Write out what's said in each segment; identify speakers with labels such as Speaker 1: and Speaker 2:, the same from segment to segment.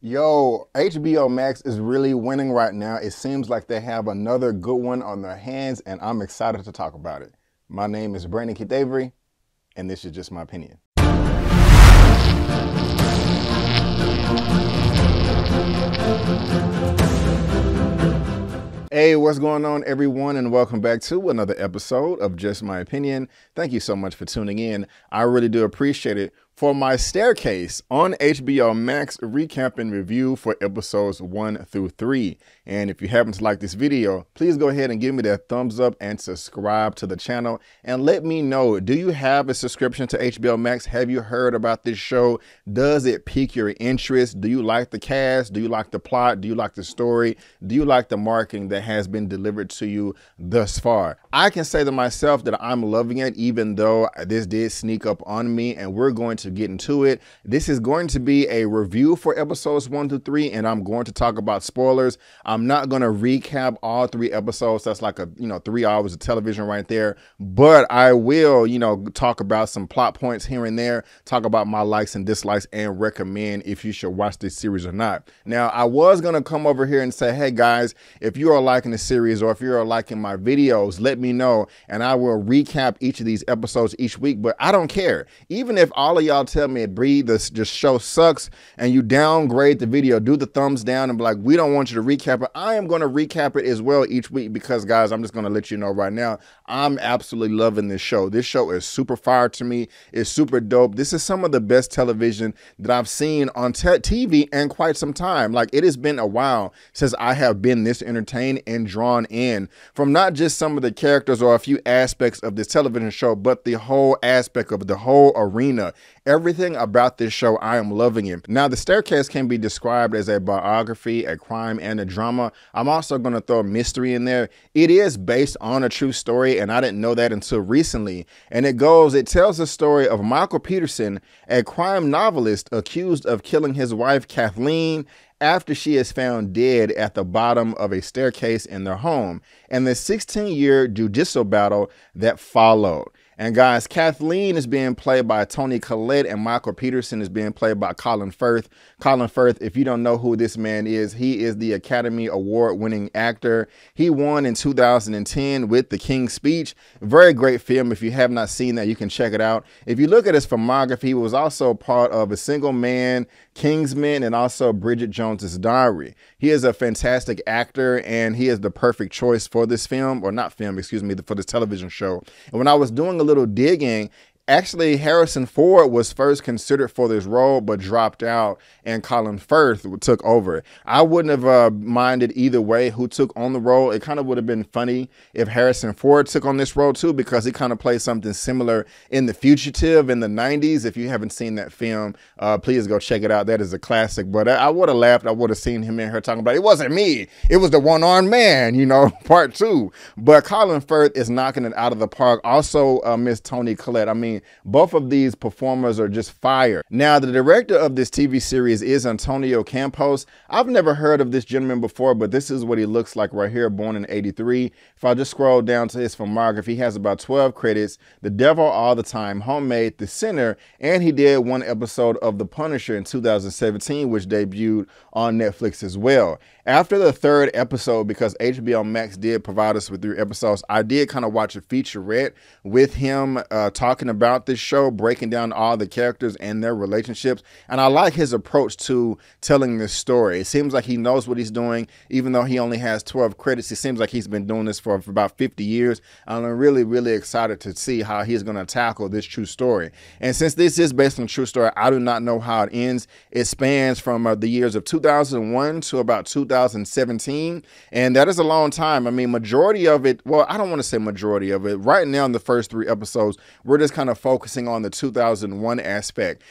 Speaker 1: Yo, HBO Max is really winning right now. It seems like they have another good one on their hands, and I'm excited to talk about it. My name is Brandon Keith Avery, and this is just my opinion. Hey, what's going on, everyone, and welcome back to another episode of Just My Opinion. Thank you so much for tuning in. I really do appreciate it. For my staircase on HBO Max recap and review for episodes 1 through 3. And if you happen to like this video, please go ahead and give me that thumbs up and subscribe to the channel. And let me know, do you have a subscription to HBO Max? Have you heard about this show? Does it pique your interest? Do you like the cast? Do you like the plot? Do you like the story? Do you like the marketing that has been delivered to you thus far? I can say to myself that I'm loving it, even though this did sneak up on me, and we're going to get into it. This is going to be a review for episodes 1 through 3, and I'm going to talk about spoilers. I'm not going to recap all 3 episodes. That's like 3 hours of television right there. But I will, talk about some plot points here and there, talk about my likes and dislikes, and recommend if you should watch this series or not. Now, I was going to come over here and say, hey guys, if you are liking the series or if you are liking my videos, let me know, and I will recap each of these episodes each week. But I don't care. Even if all of y'all tell me, Bree, this show sucks, and you downgrade the video, do the thumbs down and be like, we don't want you to recap it, I am going to recap it as well each week, because guys, I'm just going to let you know right now, I'm absolutely loving this show. This show is super fire to me. It's super dope. This is some of the best television that I've seen on TV in quite some time. Like, it has been a while since I have been this entertained and drawn in from not just some of the characters or a few aspects of this television show, but the whole aspect of the whole arena. Everything about this show, I am loving it. Now, the staircase can be described as a biography, a crime, and a drama. I'm also going to throw mystery in there. It is based on a true story, and I didn't know that until recently. And it tells the story of Michael Peterson, a crime novelist accused of killing his wife, Kathleen, after she is found dead at the bottom of a staircase in their home, and the 16-year judicial battle that followed. And guys, Kathleen is being played by Toni Collette, and Michael Peterson is being played by Colin Firth. Colin Firth, if you don't know who this man is, he is the Academy Award-winning actor. He won in 2010 with The King's Speech. Very great film. If you have not seen that, you can check it out. If you look at his filmography, he was also part of A Single Man, Kingsman, and also Bridget Jones's Diary. He is a fantastic actor, and he is the perfect choice for this film, or not film, excuse me, for this television show. And when I was doing a little digging, actually, Harrison Ford was first considered for this role, but dropped out, and Colin Firth took over. I wouldn't have minded either way who took on the role. It kind of would have been funny if Harrison Ford took on this role too, because he kind of played something similar in The Fugitive in the 90s. If you haven't seen that film, please go check it out. That is a classic. But I would have laughed. I would have seen him and her talking about, it wasn't me, it was the one-armed man, part 2. But Colin Firth is knocking it out of the park. Also, Miss Toni Collette. I mean, both of these performers are just fire. Now, the director of this TV series is Antonio Campos. I've never heard of this gentleman before, but this is what he looks like right here, born in '83. If I just scroll down to his filmography, he has about 12 credits: The Devil All the Time, Homemade, The Sinner, and he did one episode of The Punisher in 2017, which debuted on Netflix as well. After the 3rd episode, because HBO Max did provide us with 3 episodes, I did kind of watch a featurette with him talking about this show, breaking down all the characters and their relationships. And I like his approach to telling this story. It seems like he knows what he's doing, even though he only has 12 credits. It seems like he's been doing this for about 50 years. And I'm really, really excited to see how he's going to tackle this true story. And since this is based on a true story, I do not know how it ends. It spans from the years of 2001 to about 2017. And that is a long time. I mean, majority of it, well, I don't want to say majority of it. Right now in the first 3 episodes, we're just kind of focusing on the 2001 aspect,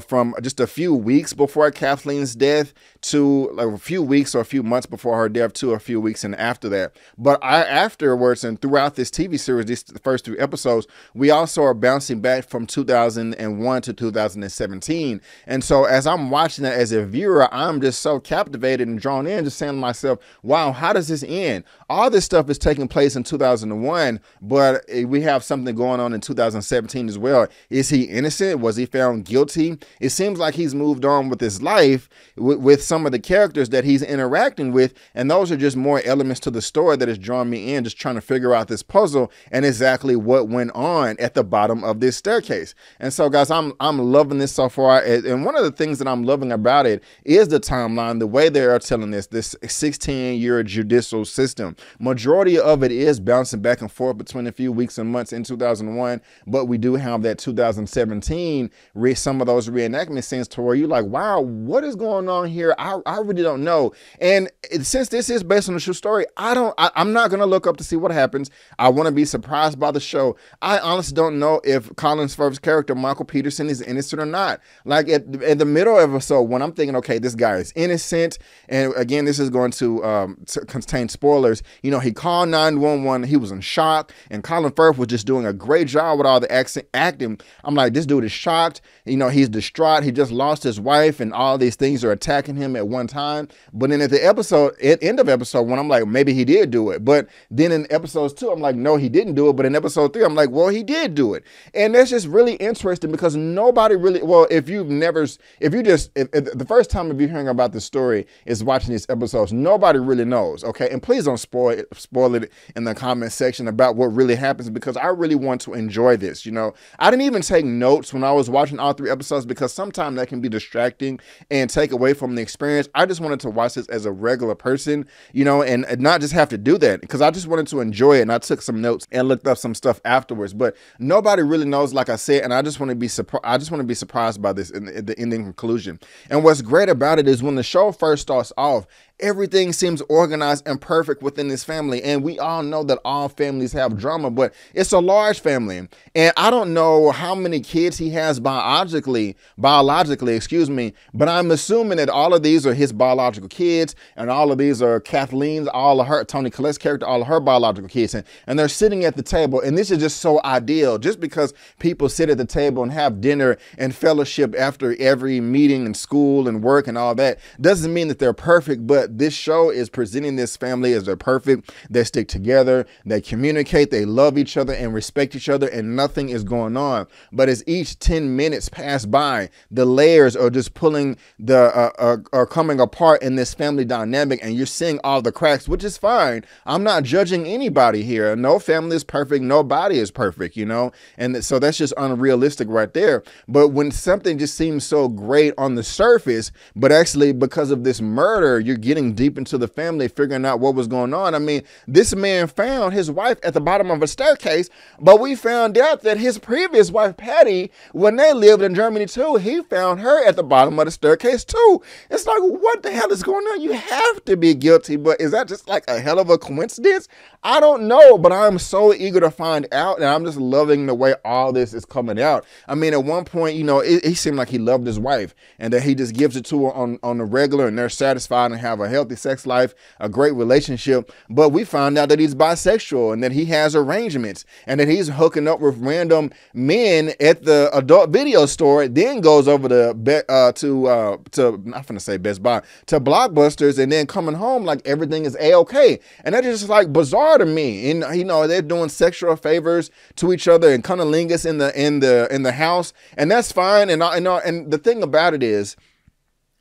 Speaker 1: from just a few weeks before Kathleen's death to like a few weeks or a few months before her death to a few weeks and after that. But afterwards and throughout this TV series, these first 3 episodes, we also are bouncing back from 2001 to 2017. And so as I'm watching that as a viewer, I'm just so captivated and drawn in, just saying to myself, wow, how does this end? All this stuff is taking place in 2001, but we have something going on in 2017 2017 as well. Is he innocent? Was he found guilty? It seems like he's moved on with his life with some of the characters that he's interacting with, and those are just more elements to the story that has drawn me in, just trying to figure out this puzzle and exactly what went on at the bottom of this staircase. And so, guys, I'm loving this so far, and one of the things that I'm loving about it is the timeline, the way they are telling this 16-year judicial system. Majority of it is bouncing back and forth between a few weeks and months in 2001, but we do have that 2017 some of those reenactment scenes to where you're like, wow, what is going on here? I really don't know. And since this is based on a true story, I'm not gonna look up to see what happens. I want to be surprised by the show. I honestly don't know if Colin Firth's character Michael Peterson is innocent or not. Like at the middle of episode, when I'm thinking, okay, this guy is innocent, and again, this is going to contain spoilers. You know, he called 911. He was in shock, and Colin Firth was just doing a great job with all the acting. I'm like, this dude is shocked. You know, he's distraught. He just lost his wife, and all these things are attacking him at one time. But then at the end of episode 1, I'm like, maybe he did do it. But then in episodes 2, I'm like, no, he didn't do it. But in episode 3, I'm like, well, he did do it. And that's just really interesting because nobody really, well, if the first time if you're hearing about this story is watching these episodes, nobody really knows, okay? And please don't spoil it in the comment section about what really happens, because I really want to enjoy this, you know? I didn't even take notes when I was watching all 3 episodes because sometimes that can be distracting and take away from the experience. I just wanted to watch this as a regular person, you know, and not just have to do that, because I just wanted to enjoy it. And I took some notes and looked up some stuff afterwards, but nobody really knows, like I said, and I just want to be surprised by this in the ending conclusion. And what's great about it is when the show first starts off, everything seems organized and perfect within this family. And we all know that all families have drama, but it's a large family. And I don't know how many kids he has biologically, excuse me, but I'm assuming that all of these are his biological kids, and all of these are Kathleen's, all of her, Toni Collette's character, all of her biological kids. And they're sitting at the table. And this is just so ideal. Just because people sit at the table and have dinner and fellowship after every meeting and school and work and all that doesn't mean that they're perfect, but this show is presenting this family as they're perfect. They stick together, they communicate, they love each other and respect each other, and nothing is going on. But as each 10 minutes pass by, the layers are just pulling are coming apart in this family dynamic, and you're seeing all the cracks, which is fine. I'm not judging anybody here. No family is perfect. Nobody is perfect, you know? And so that's just unrealistic right there. But when something just seems so great on the surface, but actually because of this murder, you're getting deep into the family, figuring out what was going on. I mean, this man found his wife at the bottom of a staircase, but we found out that his previous wife, Patty, when they lived in Germany too, he found her at the bottom of the staircase too. It's like, what the hell is going on? You have to be guilty, but is that just like a hell of a coincidence? I don't know, but I'm so eager to find out, and I'm just loving the way all this is coming out. I mean, at one point, you know, it seemed like he loved his wife, and that he just gives it to her on the regular, and they're satisfied and have a healthy sex life, a great relationship. But we found out that he's bisexual, and that he has arrangements, and that he's hooking up with random men at the adult video store, then goes over to not gonna say Best Buy, to Blockbusters, and then coming home like everything is a-okay. And that's just like bizarre to me. And you know, they're doing sexual favors to each other and cunnilingus in the house, and that's fine. And the thing about it is,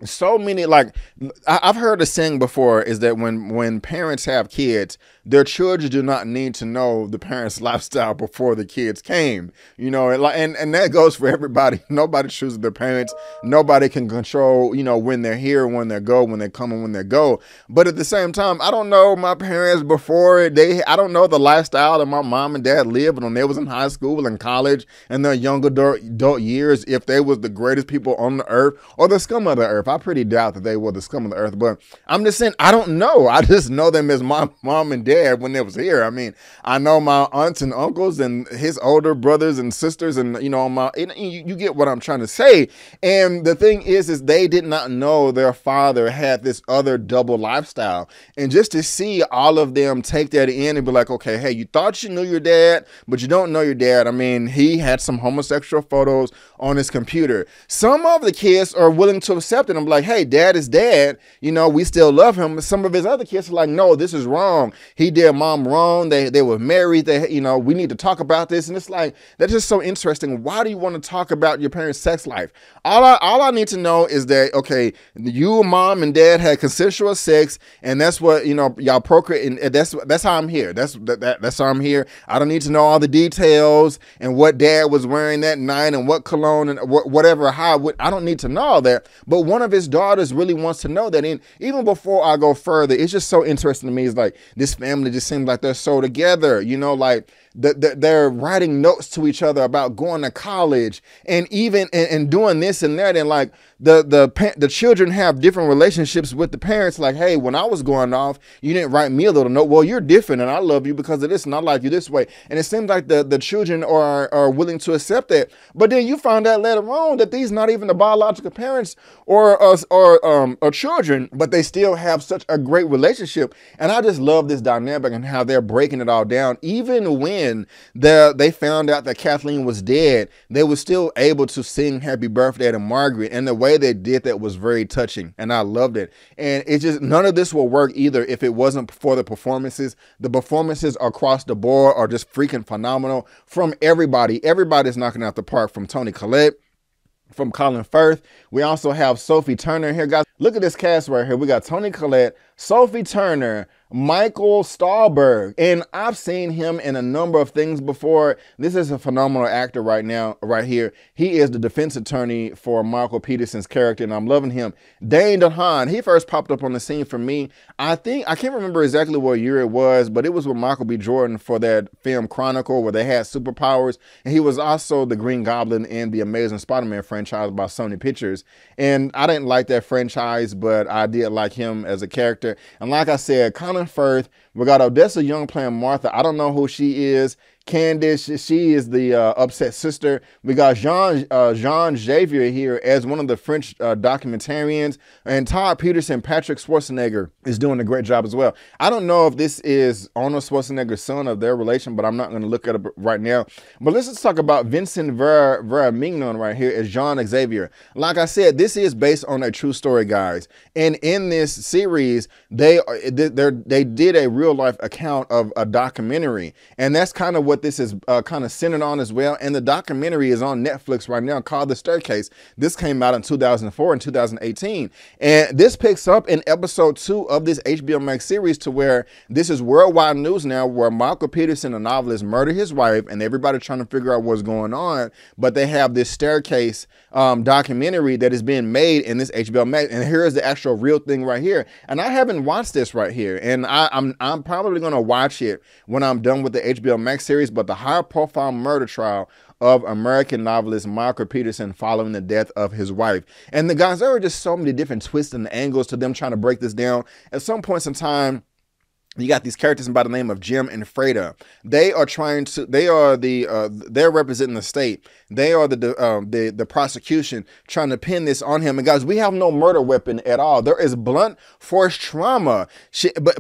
Speaker 1: so many, like, I've heard a saying before, is that when parents have kids, their children do not need to know the parents' lifestyle before the kids came, you know, and that goes for everybody. Nobody chooses their parents. Nobody can control, you know, when they're here, when they go, when they come and when they go. But at the same time, I don't know my parents before I don't know the lifestyle that my mom and dad lived when they was in high school and college and their young adult years, if they was the greatest people on the earth or the scum of the earth. I pretty doubt that they were the scum of the earth, but I'm just saying, I don't know. I just know them as my mom and dad when they was here. I mean, I know my aunts and uncles and his older brothers and sisters, and you know, you get what I'm trying to say. And the thing is they did not know their father had this other double lifestyle. And just to see all of them take that in and be like, okay, hey, you thought you knew your dad, but you don't know your dad. I mean, he had some homosexual photos on his computer. Some of the kids are willing to accept it. him like, hey, dad is dad. You know, we still love him. Some of his other kids are like, no, this is wrong. He did mom wrong. They were married. You know, we need to talk about this. And it's like, that's just so interesting. Why do you want to talk about your parents' sex life? All I need to know is that, okay, you, mom, and dad had consensual sex, and that's what, you know, y'all procreate, and that's how I'm here. That's how I'm here. I don't need to know all the details and what dad was wearing that night and what cologne and whatever. I don't need to know all that. But one of his daughters really wants to know that. And even before I go further, it's just so interesting to me. It's like this family just seems like they're so together. You know, like they're writing notes to each other about going to college and even and doing this and that, and like the children have different relationships with the parents. Like, hey, when I was going off, you didn't write me a little note. Well, you're different, and I love you because of this, and I like you this way. And it seems like the children are willing to accept that. But then you find out later on that these not even the biological parents or children, but they still have such a great relationship. And I just love this dynamic and how they're breaking it all down. Even when they found out that Kathleen was dead, they were still able to sing happy birthday to Margaret, and the way they did that was very touching, and I loved it. And it just, none of this will work either if it wasn't for the performances. The performances across the board are just freaking phenomenal from everybody. Everybody's knocking out the park, from Toni Collette, from Colin Firth. We also have Sophie Turner here, guys. Look at this cast right here. We got Toni Collette, Sophie Turner, Michael Stahlberg, and I've seen him in a number of things before. This is a phenomenal actor right now, right here. He is the defense attorney for Michael Peterson's character, and I'm loving him. Dane DeHaan, he first popped up on the scene for me. I can't remember exactly what year it was, but it was with Michael B. Jordan for that film Chronicle, where they had superpowers, and he was also the Green Goblin in the Amazing Spider-Man franchise by Sony Pictures. And I didn't like that franchise, but I did like him as a character. And like I said, Colin Firth, we got Odessa Young playing Martha. I don't know who she is. Candace, she is the upset sister. We got Jean Xavier here as one of the French documentarians, and Todd Peterson, Patrick Schwarzenegger, is doing a great job as well. I don't know if this is Arnold Schwarzenegger's son of their relation, but I'm not going to look at it right now. But let's just talk about Vincent Vera-Mignon right here as Jean Xavier. Like I said, this is based on a true story, guys. And in this series, they did a real life account of a documentary, and that's kind of what this is kind of centered on as well. And the documentary is on Netflix right now called The Staircase. This came out in 2004 and 2018. And this picks up in episode 2 of this HBO Max series, to where this is worldwide news now, where Michael Peterson, a novelist, murdered his wife, and everybody trying to figure out what's going on. But they have this Staircase documentary that is being made in this HBO Max. And here is the actual real thing right here. And I haven't watched this right here. And I'm probably going to watch it when I'm done with the HBO Max series. But the high-profile murder trial of American novelist Michael Peterson following the death of his wife. And the guys, there are just so many different twists and angles to them trying to break this down. At some points in time, you got these characters by the name of Jim and Freda. They are they're representing the state. They are the prosecution trying to pin this on him. And guys, we have no murder weapon at all. There is blunt force trauma.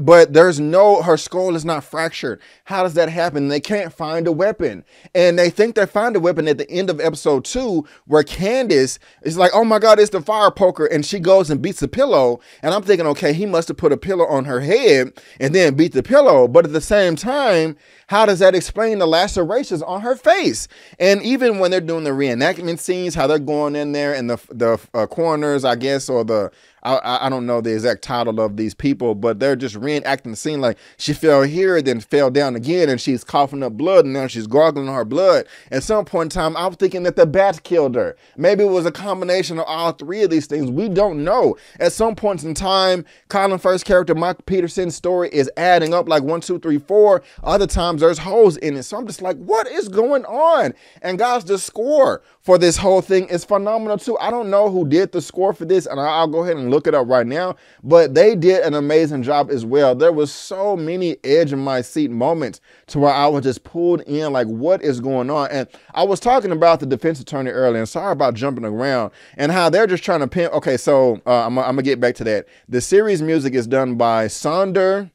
Speaker 1: But there's no, her skull is not fractured. How does that happen? They can't find a weapon. And they think they find a weapon at the end of episode 2, where Candace is like, oh my God, it's the fire poker. And she goes and beats the pillow. And I'm thinking, okay, he must have put a pillow on her head and then beat the pillow. But at the same time, how does that explain the lacerations on her face? And even when they're doing the reenactment scenes, how they're going in there, and the coroners, I guess, or the I don't know the exact title of these people, but they're just reenacting the scene like she fell here, then fell down again, and she's coughing up blood, and now she's gargling her blood. At some point in time, I was thinking that the bats killed her. Maybe it was a combination of all three of these things. We don't know. At some points in time, Colin Firth's character, Michael Peterson's story, is adding up like 1, 2, 3, 4. Other times there's holes in it. So I'm just like, what is going on? And guys, the score for this whole thing is phenomenal too. I don't know who did the score for this, and I'll go ahead and look it up right now, but they did an amazing job as well. There was so many edge of my seat moments to where I was just pulled in, like, what is going on? And I was talking about the defense attorney earlier, and sorry about jumping around, and how they're just trying to pin. Okay, so I'm gonna get back to that. The series music is done by Sonder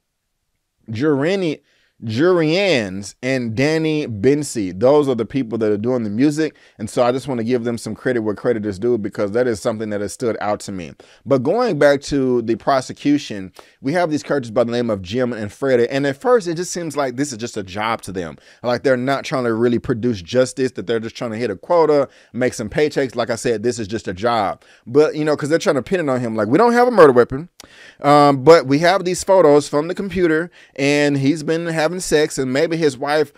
Speaker 1: Jurini. Jurians, and Danny Bensi. Those are the people that are doing the music. And so I just want to give them some credit where credit is due, because that is something that has stood out to me. But going back to the prosecution, we have these characters by the name of Jim and Freddie. And at first, it just seems like this is just a job to them. Like they're not trying to really produce justice, that they're just trying to hit a quota, make some paychecks. Like I said, this is just a job. But, you know, because they're trying to pin it on him. Like, we don't have a murder weapon, but we have these photos from the computer, and he's been having sex, and maybe his wife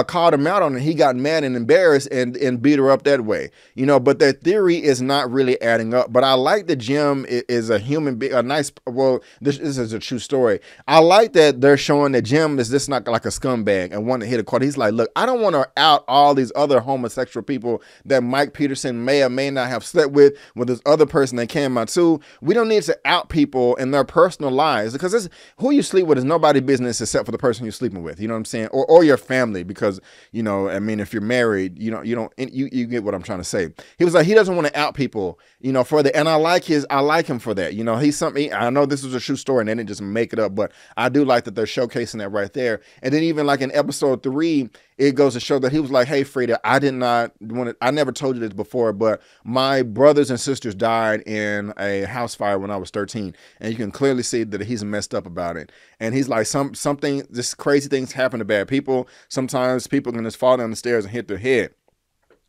Speaker 1: called him out on it. He got mad and embarrassed and beat her up that way, you know. But that theory is not really adding up. But I like that Jim is a human being, a nice, well, this is a true story. I like that they're showing that Jim is just not like a scumbag and want to hit a quota. He's like, look, I don't want to out all these other homosexual people that Mike Peterson may or may not have slept with this other person that came out too. We don't need to out people in their personal lives, because who you sleep with is nobody's business except for the person you're sleeping with. You know what I'm saying? Or your family, because, you know, I mean, if you're married, you get what I'm trying to say. He was like, he doesn't want to out people, you know, for that. And I like him for that. You know, he's something, I know this was a true story and they didn't just make it up, but I do like that they're showcasing that right there. And then even like in episode 3, it goes to show that he was like, hey, Frida, I never told you this before, but my brothers and sisters died in a house fire when I was 13. And you can clearly see that he's messed up about it. And he's like, just crazy things happen to bad people. Sometimes people can just fall down the stairs and hit their head.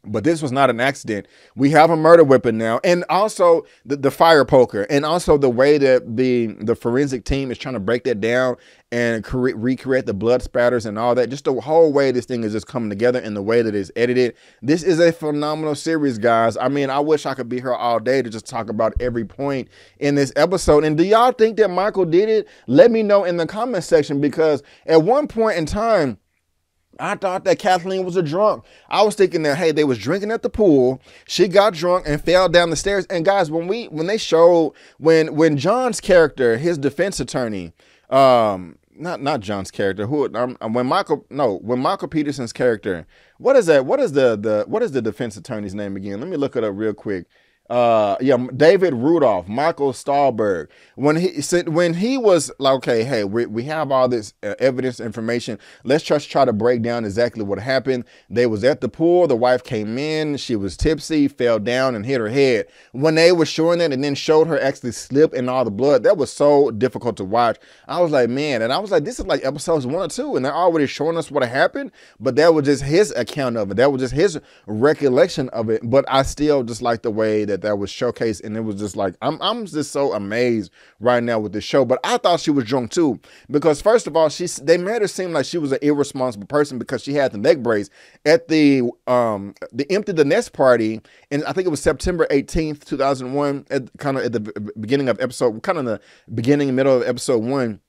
Speaker 1: But this was not an accident. We have a murder weapon now, and also the fire poker, and also the way that the forensic team is trying to break that down and recreate the blood spatters and all that. Just the whole way this thing is just coming together, and the way that it's edited. This is a phenomenal series, guys. I mean, I wish I could be here all day to just talk about every point in this episode. And do y'all think that Michael did it? Let me know in the comment section, because at one point in time, I thought that Kathleen was a drunk. I was thinking that, hey, they was drinking at the pool. She got drunk and fell down the stairs. And guys, when they showed, when John's character, his defense attorney, not John's character, when Michael Peterson's character, what is that? What is the defense attorney's name again? Let me look it up real quick. David Rudolph, Michael Stahlberg, when he was like, okay, hey, we have all this evidence, information. Let's just try to break down exactly what happened. They was at the pool. The wife came in. She was tipsy, fell down and hit her head. When they were showing that and then showed her actually slip in all the blood, that was so difficult to watch. I was like, man, and I was like, this is like episodes 1 or 2, and they're already showing us what happened, but that was just his account of it. That was just his recollection of it. But I still just like the way that was showcased, and it was just like, I'm just so amazed right now with this show. But I thought she was drunk too, because first of all, they made her seem like she was an irresponsible person because she had the neck brace at the Empty the Nest party, and I think it was September 18th, 2001, kind of at the beginning of episode, kind of the beginning and middle of episode 1.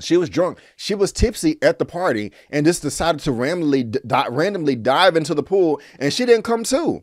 Speaker 1: She was drunk. She was tipsy at the party and just decided to randomly dive into the pool, and she didn't come to.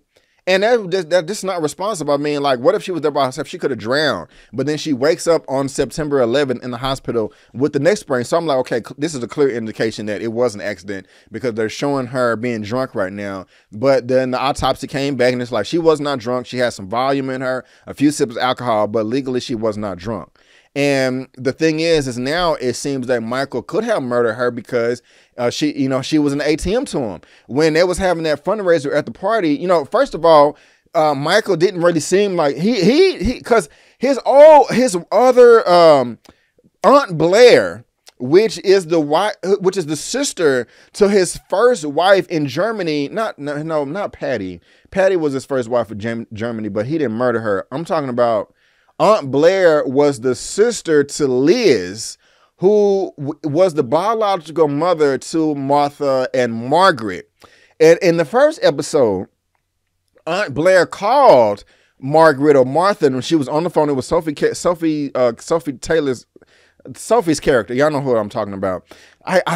Speaker 1: And that's just not responsible. I mean, like, what if she was there by herself? She could have drowned. But then she wakes up on September 11th in the hospital with the neck sprain. So I'm like, okay, this is a clear indication that it was an accident, because they're showing her being drunk right now. But then the autopsy came back, and it's like, she was not drunk. She had some volume in her, a few sips of alcohol, but legally she was not drunk. And the thing is now it seems that Michael could have murdered her, because she was an ATM to him when they was having that fundraiser at the party. You know, first of all, Michael didn't really seem like because his other Aunt Blair, which is the sister to his first wife in Germany. Not Patty. Patty was his first wife in Germany, but he didn't murder her. I'm talking about Aunt Blair was the sister to Liz, who was the biological mother to Martha and Margaret. And in the first episode, Aunt Blair called Margaret or Martha, and when she was on the phone, it was Sophie's character. Y'all know who I'm talking about.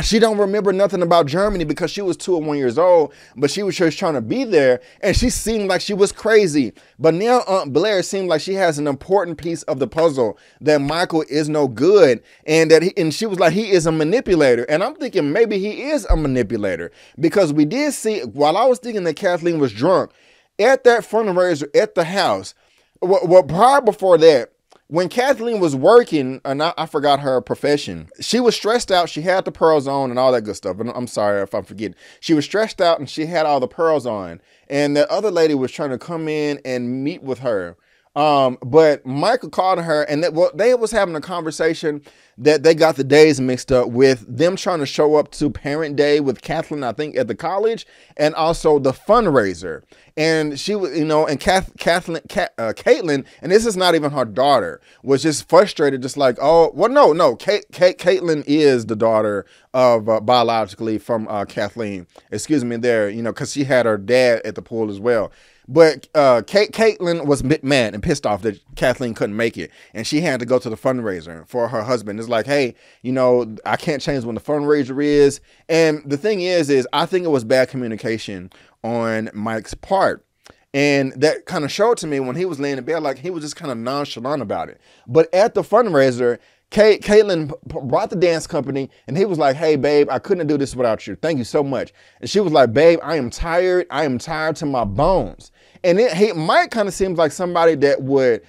Speaker 1: She don't remember nothing about Germany because she was 2 or 1 years old, but she was just trying to be there, and she seemed like she was crazy. But now Aunt Blair seemed like she has an important piece of the puzzle, that Michael is no good, and she was like, he is a manipulator. And I'm thinking maybe he is a manipulator, because we did see, while I was thinking that Kathleen was drunk at that fundraiser at the house, well, prior before that, when Kathleen was working, and I forgot her profession, she was stressed out. She had the pearls on and all that good stuff. And I'm sorry if I'm forgetting. She was stressed out and she had all the pearls on. And the other lady was trying to come in and meet with her. But Michael called her, and they was having a conversation that they got the days mixed up with them trying to show up to Parent Day with Kathleen, I think, at the college, and also the fundraiser. And she was, you know, and Caitlin, and this is not even her daughter, was just frustrated, just like, oh, well, no, Caitlin is the daughter of biologically from Kathleen. Excuse me, there, you know, because she had her dad at the pool as well. But Caitlin was a bit mad and pissed off that Kathleen couldn't make it. And she had to go to the fundraiser for her husband. It's like, hey, you know, I can't change when the fundraiser is. And the thing is I think it was bad communication on Mike's part. And that kind of showed to me when he was laying in bed, like he was just kind of nonchalant about it. But at the fundraiser, Caitlin brought the dance company, and he was like, hey, babe, I couldn't do this without you. Thank you so much. And she was like, babe, I am tired. I am tired to my bones. And Mike kind of seems like somebody that would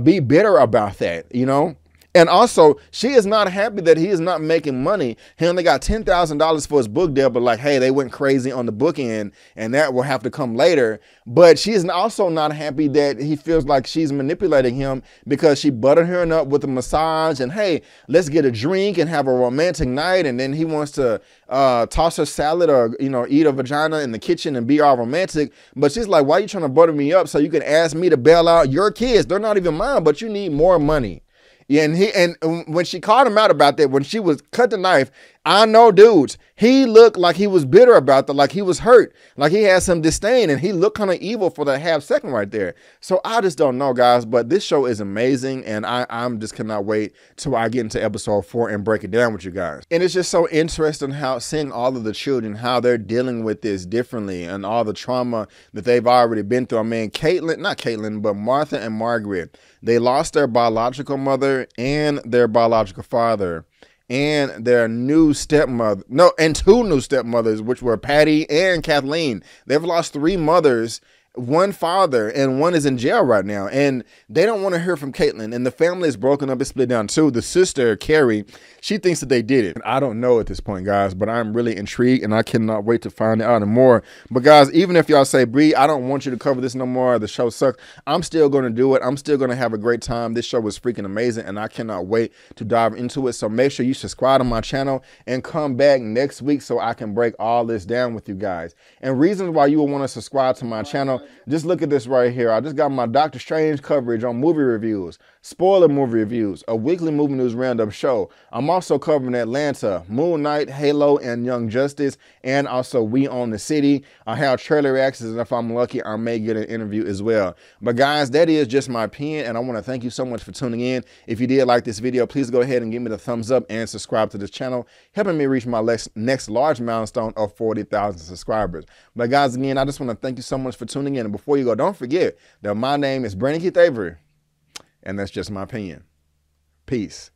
Speaker 1: be bitter about that, you know? And also, she is not happy that he is not making money. He only got $10,000 for his book deal, but like, hey, they went crazy on the book end, and that will have to come later. But she is also not happy that he feels like she's manipulating him because she buttered her up with a massage and, hey, let's get a drink and have a romantic night. And then he wants to toss her salad or, you know, eat a vagina in the kitchen and be all romantic. But she's like, why are you trying to butter me up so you can ask me to bail out your kids? They're not even mine, but you need more money. Yeah, and when she called him out about that, when she was cut the knife, I know, dudes, he looked like he was bitter about that, like he was hurt, like he had some disdain, and he looked kind of evil for that half second right there. So I just don't know, guys, but this show is amazing, and I'm just cannot wait till I get into episode 4 and break it down with you guys. And it's just so interesting how seeing all of the children, how they're dealing with this differently and all the trauma that they've already been through. I mean, not Caitlin, but Martha and Margaret, they lost their biological mother and their biological father and their new stepmother. No, and 2 new stepmothers, which were Patty and Kathleen. They've lost 3 mothers, 1 father, and 1 is in jail right now. And they don't want to hear from Caitlin. And the family is broken up and split down too. The sister, Carrie, she thinks that they did it. I don't know at this point, guys, but I'm really intrigued and I cannot wait to find out more. But guys, even if y'all say, Bree, I don't want you to cover this no more, the show sucks, I'm still going to do it. I'm still going to have a great time. This show was freaking amazing and I cannot wait to dive into it. So make sure you subscribe to my channel and come back next week so I can break all this down with you guys. And reasons why you will want to subscribe to my channel, just look at this right here. I just got my Doctor Strange coverage on movie reviews, spoiler movie reviews, a weekly movie news roundup show. I'm also covering Atlanta, Moon Knight, Halo, and Young Justice, and also We Own the City. I have trailer reactions, and if I'm lucky, I may get an interview as well. But guys, that is just my opinion, and I want to thank you so much for tuning in. If you did like this video, please go ahead and give me the thumbs up and subscribe to this channel, helping me reach my next large milestone of 40,000 subscribers. But guys, again, I just want to thank you so much for tuning in. And before you go, don't forget that my name is Brandon Keith Avery, and that's just my opinion. Peace.